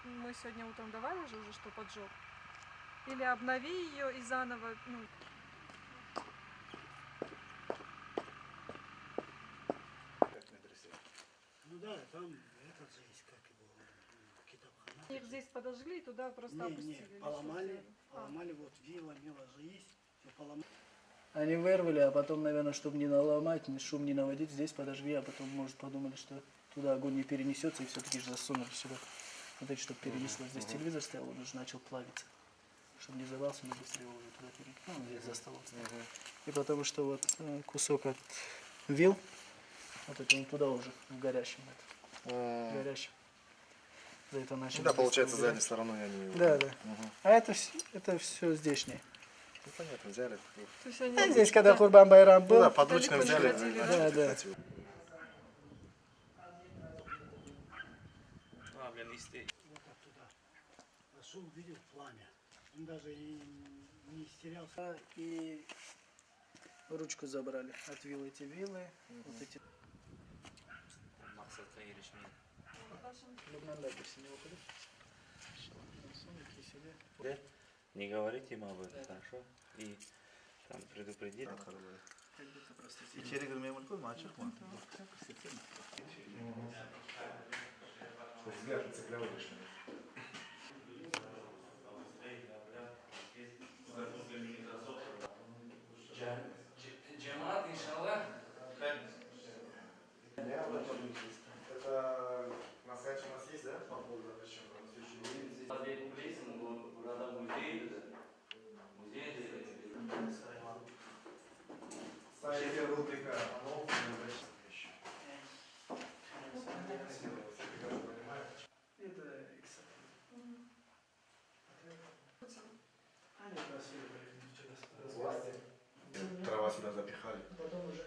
вот мы сегодня утром давали же уже, что поджег. Или обнови ее и заново, ну. Ну да, там этот же есть, как его, китапхана. Их здесь подожгли и туда просто опустили. Не, поломали, вот вилла же есть, все поломали. Они вырвали, а потом, наверное, чтобы не наломать, ни шум не наводить, здесь подожгли, а потом, может, подумали, что туда огонь не перенесется, и все-таки же засунули сюда. Вот эти, чтобы перенесло. Здесь телевизор стоял, он уже начал плавиться. Чтобы не взорвался, мы быстрее его туда перенесли. Ну, здесь за столом стоял. И потому что вот кусок от вил, вот это он туда уже, в горящем. В горящем. За это начали. Да, получается, задней стороной они... Да, да. А это все здешнее. Ну, понятно, взяли. То есть они... А здесь, когда Курбан Байрам был, Ну да, подручно взяли. да, да. Вот так туда. Пошел, увидел пламя. Он даже и не истерялся. И ручку забрали. От вилы эти вилы. Вот эти. Не говорите им об этом, хорошо? И там предупредить. İçeri girmeye mümkün mü? Açık mı? Взгляд цеплявый лишний. Джамат, иншаллах. Это на сайте у нас есть, да? По поводу запрещенного на следующий день. Burada muzey dedi. Muzey dedi. Сайт рубрика «Оно» не обращается еще. Все прекрасно понимают. Это Они просили проехать вчера. Трава сюда запихали. Потом уже